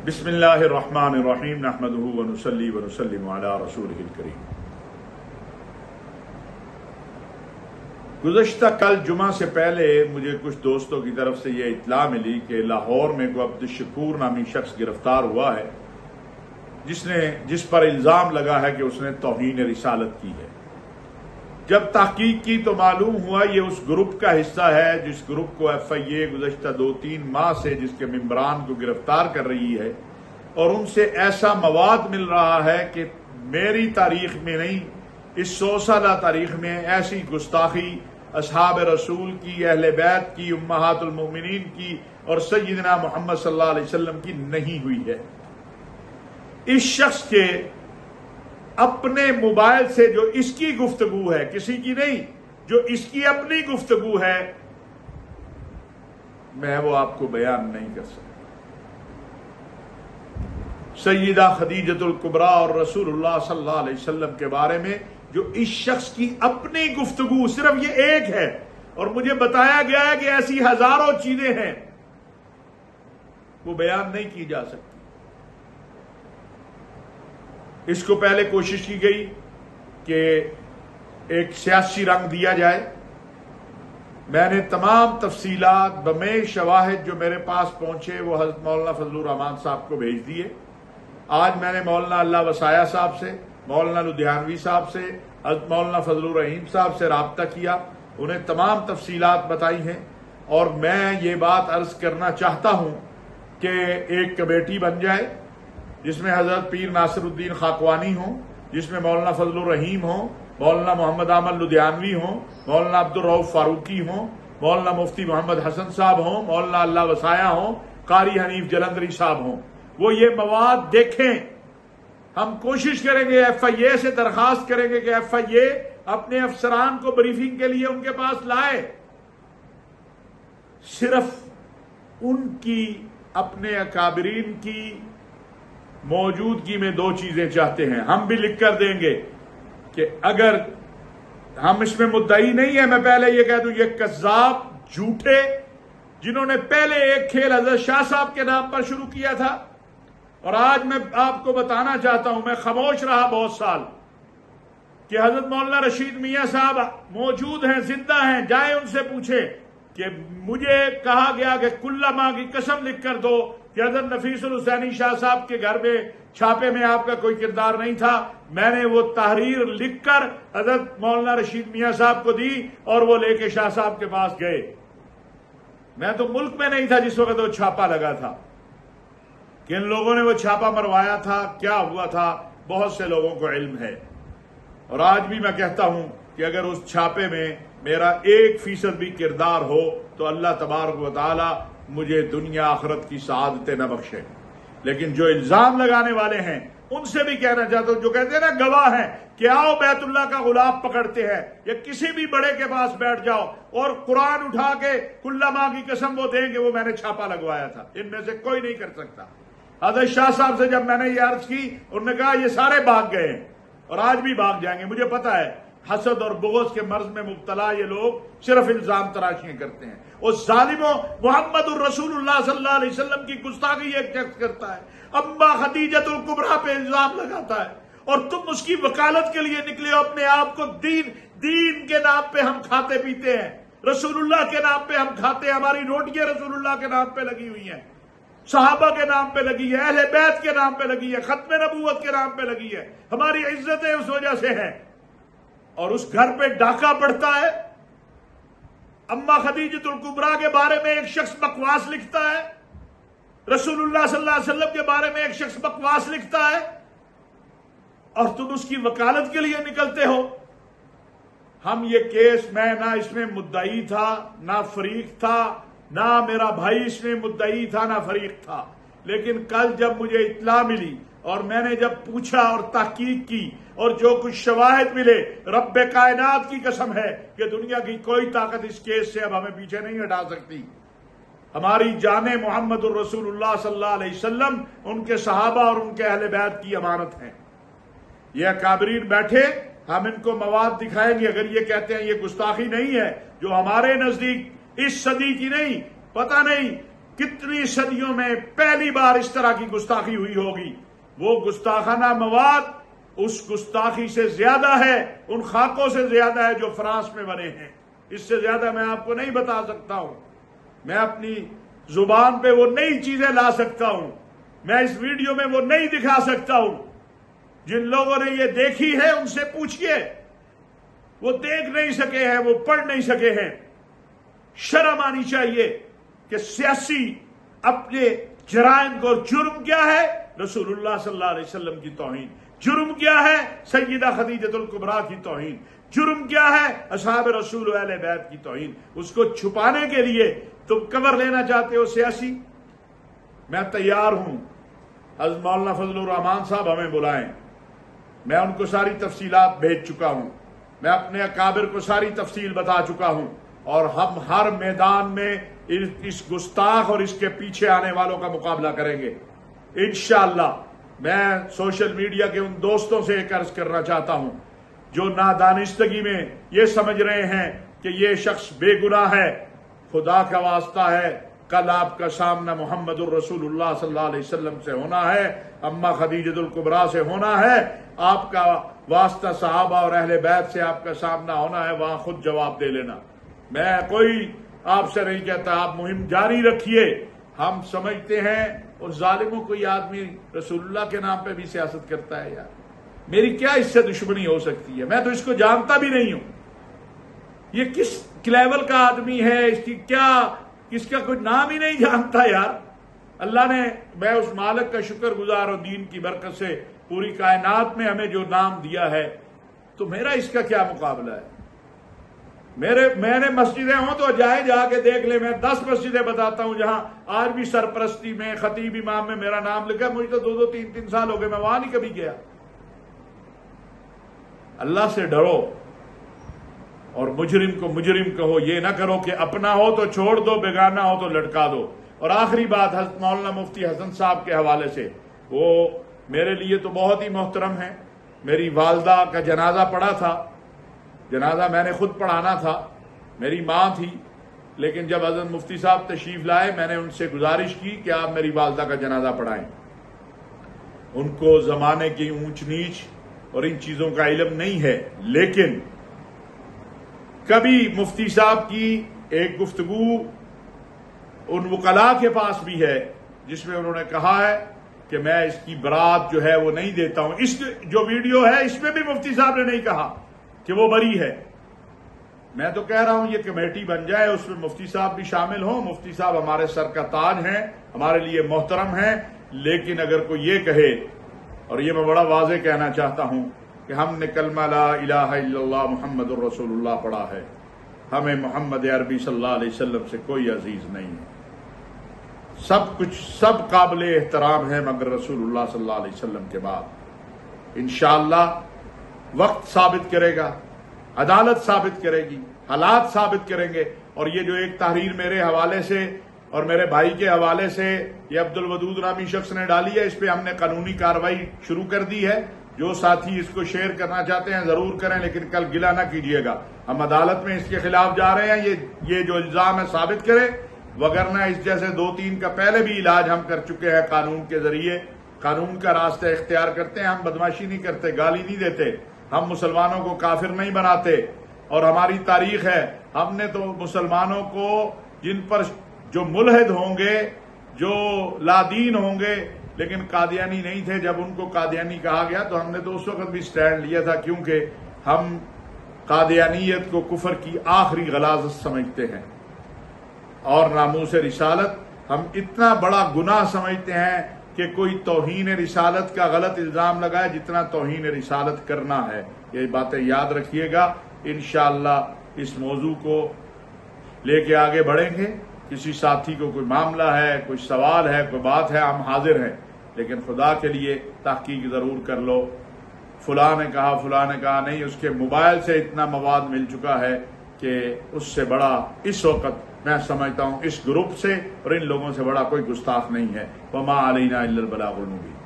بسم اللہ الرحمن الرحیم نحمدہ ونصلی ونسلم علی رسولہ الکریم۔ گزشتہ کل جمعہ سے پہلے مجھے کچھ دوستوں کی طرف سے یہ اطلاع ملی کہ لاہور میں کوئی عبدالشکور نامی شخص گرفتار ہوا ہے جس پر الزام لگا ہے کہ اس نے توہین رسالت کی ہے۔ جب تحقیق کی تو معلوم ہوا یہ اس گروپ کا حصہ ہے جس گروپ کو ایف آئی اے گزشتہ 2-3 ماہ سے جس کے ممبران کو گرفتار کر رہی ہے، اور ان سے ایسا مواد مل رہا ہے کہ میری تاریخ میں نہیں، اس 100 سالہ تاریخ میں ایسی گستاخی اصحاب رسول کی، اہل بیت کی، امہات المؤمنین کی اور سیدنا محمد صلی اللہ علیہ وسلم کی نہیں ہوئی ہے۔ اس شخص کے اپنے موبائل سے جو اس کی گفتگو ہے، کسی کی نہیں، جو اس کی اپنی گفتگو ہے، میں وہ آپ کو بیان نہیں کر سکتا۔ سیدہ خدیجۃ الکبریٰ اور رسول اللہ صلی اللہ علیہ وسلم کے بارے میں جو اس شخص کی اپنی گفتگو، صرف یہ ایک ہے، اور مجھے بتایا گیا ہے کہ ایسی ہزاروں چیزیں ہیں، وہ بیان نہیں کی جا سکتی۔ اس کو پہلے کوشش کی گئی کہ ایک سیاسی رنگ دیا جائے۔ میں نے تمام تفصیلات بمے شواہد جو میرے پاس پہنچے وہ حضرت مولانا فضل الرحمان صاحب کو بھیج دیے۔ آج میں نے مولانا اللہ وسایہ صاحب سے، مولانا لدھیانوی صاحب سے، حضرت مولانا فضل الرحیم صاحب سے رابطہ کیا، انہیں تمام تفصیلات بتائی ہیں، اور میں یہ بات عرض کرنا چاہتا ہوں کہ ایک کمیٹی بن جائے جس میں حضرت پیر ناصر الدین خاقوانی ہوں، جس میں مولانا فضل الرحیم ہوں، مولانا محمد احمد لدھیانوی ہوں، مولانا عبدالرؤف فاروقی ہوں، مولانا مفتی محمد حسن صاحب ہوں، مولانا اللہ وسایہ ہوں، قاری حنیف جلندری صاحب ہوں۔ وہ یہ مواد دیکھیں۔ ہم کوشش کریں گے، ایف آئی اے سے درخواست کریں گے کہ ایف آئی اے اپنے افسران کو بریفنگ کے لیے ان کے پاس لائے۔ صرف ان کی اپنے اکابرین کی موجودگی میں 2 چیزیں چاہتے ہیں۔ ہم بھی لکھ کر دیں گے کہ اگر ہم اس میں مدعی نہیں ہیں، میں پہلے یہ کہہ دوں، یہ کذاب جھوٹے جنہوں نے پہلے ایک کھیل حضرت شاہ صاحب کے نام پر شروع کیا تھا، اور آج میں آپ کو بتانا چاہتا ہوں، میں خاموش رہا بہت سال، کہ حضرت مولانا رشید میاں صاحب موجود ہیں، زندہ ہیں، جائیں ان سے پوچھیں کہ مجھے کہا گیا کہ کلہ ماں کی قسم لکھ کر دو کہ حضرت نفیس الحسینی شاہ صاحب کے گھر میں چھاپے میں آپ کا کوئی کردار نہیں تھا۔ میں نے وہ تحریر لکھ کر حضرت مولانا رشید میاں صاحب کو دی، اور وہ لے کے شاہ صاحب کے پاس گئے۔ میں تو ملک میں نہیں تھا جس وقت وہ چھاپا لگا تھا، کہ ان لوگوں نے وہ چھاپا مروایا تھا، کیا ہوا تھا، بہت سے لوگوں کو علم ہے۔ اور آج بھی میں کہتا ہوں کہ اگر اس چھاپے میں میرا 1% بھی کردار ہو تو اللہ تبارک و تعالی مجھے دنیا آخرت کی سعادتیں نہ بخشے۔ لیکن جو الزام لگانے والے ہیں ان سے بھی کہنا چاہتا ہوں، جو کہتے ہیں نا گواہ ہیں کہ آؤ بیت اللہ کا غلاف پکڑتے ہیں، یا کسی بھی بڑے کے پاس بیٹھ جاؤ اور قرآن اٹھا کے کلہ ماں کی قسم وہ دیں گے وہ میں نے چھاپا لگوایا تھا، ان میں سے کوئی نہیں کر سکتا۔ حضرت شاہ صاحب سے جب میں نے یہ عرض کی، انہوں نے کہا یہ سارے بھاگ گئے ہیں، اور آج بھی بھاگ جائیں گے۔ مجھے پتا ہے حسد اور بغض کے مرض میں مبتلا یہ لوگ صرف الزام تراشیاں کرتے ہیں۔ اور ظالموں، محمد الرسول اللہ صلی اللہ علیہ وسلم کی گستاخی ایک شخص کرتا ہے، اما خدیجۃ الکبریٰ پہ الزام لگاتا ہے، اور تم اس کی وکالت کے لیے نکلے ہو اپنے آپ کو۔ دین کے نام پہ ہم کھاتے پیتے ہیں، رسول اللہ کے نام پہ ہم کھاتے ہیں، ہماری روٹیاں رسول اللہ کے نام پہ لگی ہوئی ہیں، صحابہ کے نام پہ لگی ہے، اہل بیت کے نام پہ لگی ہے، ختم نبوت کے نام پہ لگی ہے، ہماری عزتیں اس وجہ سے ہیں، اور اس گھر پہ ڈاکہ پڑتا ہے۔ اما خدیجۃ الکبریٰ کے بارے میں ایک شخص بکواس لکھتا ہے، رسول اللہ صلی اللہ علیہ وسلم کے بارے میں ایک شخص بکواس لکھتا ہے، اور تم اس کی وکالت کے لیے نکلتے ہو۔ ہم یہ کیس، میں نہ اس میں مدعی تھا نہ فریق تھا، نہ میرا بھائی اس میں مدعی تھا نہ فریق تھا، لیکن کل جب مجھے اطلاع ملی اور میں نے جب پوچھا اور تحقیق کی اور جو کچھ شواہد ملے، رب کائنات کی قسم ہے کہ دنیا کی کوئی طاقت اس کیس سے اب ہمیں پیچھے نہیں ہٹا سکتی۔ ہماری جان محمد الرسول اللہ صلی اللہ علیہ وسلم، ان کے صحابہ اور ان کے اہل بیت کی امانت ہیں۔ یہ اکابرین بیٹھے، ہم ان کو مواد دکھائیں گے۔ اگر یہ کہتے ہیں یہ گستاخی نہیں ہے جو ہمارے نزدیک اس صدی کی نہیں، پتہ نہیں کتنی صدیوں میں پہلی بار اس طرح کی گستاخی ہوئی ہوگی. وہ گستاخانہ مواد اس گستاخی سے زیادہ ہے، ان خاکوں سے زیادہ ہے جو فرانس میں بنے ہیں. اس سے زیادہ میں آپ کو نہیں بتا سکتا ہوں. میں اپنی زبان پہ وہ نئی چیزیں لا سکتا ہوں، میں اس ویڈیو میں وہ نہیں دکھا سکتا ہوں. جن لوگوں نے یہ دیکھی ہے ان سے پوچھئے، وہ دیکھ نہیں سکے ہیں، وہ پڑھ نہیں سکے ہیں. شرم آنی چاہیے کہ سیاسی اپنے جرائم کو، جرم کیا ہے؟ رسول اللہ صلی اللہ علیہ وسلم کی توہین. جرم کیا ہے؟ سیدہ خدیجہ الکبریٰ کی توہین. جرم کیا ہے؟ اصحاب رسول و اہل بیت کی توہین. اس کو چھپانے کے لیے تم کور لینا چاہتے ہو سیاسی. میں تیار ہوں، حضرت مولانا فضل الرحمان صاحب ہمیں بلائیں، میں ان کو ساری تفصیلات بھیج چکا ہوں، میں اپنے اکابر کو ساری تفصیل بتا چکا ہوں، اور ہم ہر میدان میں اس گستاخ اور اس کے پیچھے آنے والوں کا مقابلہ کریں گے انشاءاللہ. میں سوشل میڈیا کے ان دوستوں سے ایک عرض کرنا چاہتا ہوں جو نادانستگی میں یہ سمجھ رہے ہیں کہ یہ شخص بے گناہ ہے. خدا کا واسطہ ہے، کل آپ کا سامنا محمد الرسول اللہ صلی اللہ علیہ وسلم سے ہونا ہے، اماں خدیجہ الکبریٰ سے ہونا ہے. آپ کا واسطہ صحابہ اور اہل بیت سے آپ کا سامنا ہونا ہے، وہاں خود جواب دے لینا. میں کوئی آپ سے نہیں کہتا، آپ مہم جاری رکھیے. ہم سمجھتے ہیں اس ظالموں کو، یہ آدمی رسول اللہ کے نام پہ بھی سیاست کرتا ہے. یار میری کیا اس سے دشمنی ہو سکتی ہے؟ میں تو اس کو جانتا بھی نہیں ہوں. یہ کس لیول کا آدمی ہے، اس کی کیا، اس کا کوئی نام ہی نہیں جانتا. یار اللہ نے، میں اس مالک کا شکر گزار ہوں، دین کی برکت سے پوری کائنات میں ہمیں جو نام دیا ہے، تو میرا اس کا کیا مقابلہ ہے؟ میں نے مسجدیں ہوں تو جا کے دیکھ لیں. میں 10 مسجدیں بتاتا ہوں جہاں آج بھی سرپرستی میں، خطیب امام میں میرا نام لکھا. مجھے تو 2 3 سال ہو گئے، میں وہاں نہیں کبھی گیا. اللہ سے ڈرو اور مجرم کو مجرم کہو. یہ نہ کرو کہ اپنا ہو تو چھوڑ دو، بیگانہ ہو تو لٹکا دو. اور آخری بات حضرت مولانا مفتی حسن صاحب کے حوالے سے، وہ میرے لیے تو بہت ہی محترم ہیں. میری والدہ کا جنازہ پڑھا تھا، جنازہ میں نے خود پڑھانا تھا، میری ماں تھی، لیکن جب حضرت مفتی صاحب تشریف لائے میں نے ان سے گزارش کی کہ آپ میری والدہ کا جنازہ پڑھائیں. ان کو زمانے کی اونچ نیچ اور ان چیزوں کا علم نہیں ہے، لیکن کبھی مفتی صاحب کی ایک گفتگو ان وکلاء کے پاس بھی ہے جس میں انہوں نے کہا ہے کہ میں اس کی برات جو ہے وہ نہیں دیتا ہوں. اس جو ویڈیو ہے اس میں بھی مفتی صاحب نے نہیں کہا کہ وہ بری ہے. میں تو کہہ رہا ہوں یہ کمیٹی بن جائے، اس میں مفتی صاحب بھی شامل ہوں. مفتی صاحب ہمارے سر کا تاج ہیں، ہمارے لیے محترم ہیں. لیکن اگر کوئی یہ کہے، اور یہ میں بڑا واضح کہنا چاہتا ہوں کہ ہم نے کلمہ لا الہ الا اللہ محمد الرسول اللہ پڑھا ہے، ہمیں محمد عربی صلی اللہ علیہ وسلم سے کوئی عزیز نہیں ہے. سب کچھ سب قابل احترام ہے مگر رسول اللہ صلی اللہ علیہ وسلم کے بعد. انشاءاللہ وقت ثابت کرے گا، عدالت ثابت کرے گی، حالات ثابت کریں گے. اور یہ جو ایک تحریر میرے حوالے سے اور میرے بھائی کے حوالے سے یہ عبد الودود نامی شخص نے ڈالی ہے، اس پہ ہم نے قانونی کارروائی شروع کر دی ہے. جو ساتھی اس کو شیئر کرنا چاہتے ہیں ضرور کریں، لیکن کل گلہ نہ کیجیے گا. ہم عدالت میں اس کے خلاف جا رہے ہیں، یہ جو الزام ہے ثابت کرے، وگرنہ اس جیسے 2-3 کا پہلے بھی علاج ہم کر چکے ہیں قانون کے ذریعے. قانون کا راستہ اختیار کرتے ہیں. ہم بدماشی نہیں کرتے، گالی نہیں دیتے، ہم مسلمانوں کو کافر نہیں بناتے. اور ہماری تاریخ ہے، ہم نے تو مسلمانوں کو جن پر جو ملحد ہوں گے، جو لادین ہوں گے لیکن قادیانی نہیں تھے، جب ان کو قادیانی کہا گیا تو ہم نے تو اس وقت بھی سٹینڈ لیا تھا، کیونکہ ہم قادیانیت کو کفر کی آخری غلاظت سمجھتے ہیں اور ناموس رسالت ہم اتنا بڑا گناہ سمجھتے ہیں کہ کوئی توہین رسالت کا غلط الزام لگائے جتنا توہین رسالت کرنا ہے. یہ باتیں یاد رکھیے گا. انشاءاللہ اس موضوع کو لے کے آگے بڑھیں گے. کسی ساتھی کو کوئی معاملہ ہے، کوئی سوال ہے، کوئی بات ہے، ہم حاضر ہیں. لیکن خدا کے لیے تحقیق ضرور کر لو. فلاں نے کہا نہیں، اس کے موبائل سے اتنا مواد مل چکا ہے کہ اس سے بڑا اس وقت میں سمجھتا ہوں اس گروپ سے اور ان لوگوں سے بڑا کوئی گستاخ نہیں ہے. وما علینا الا البلاغ المبین.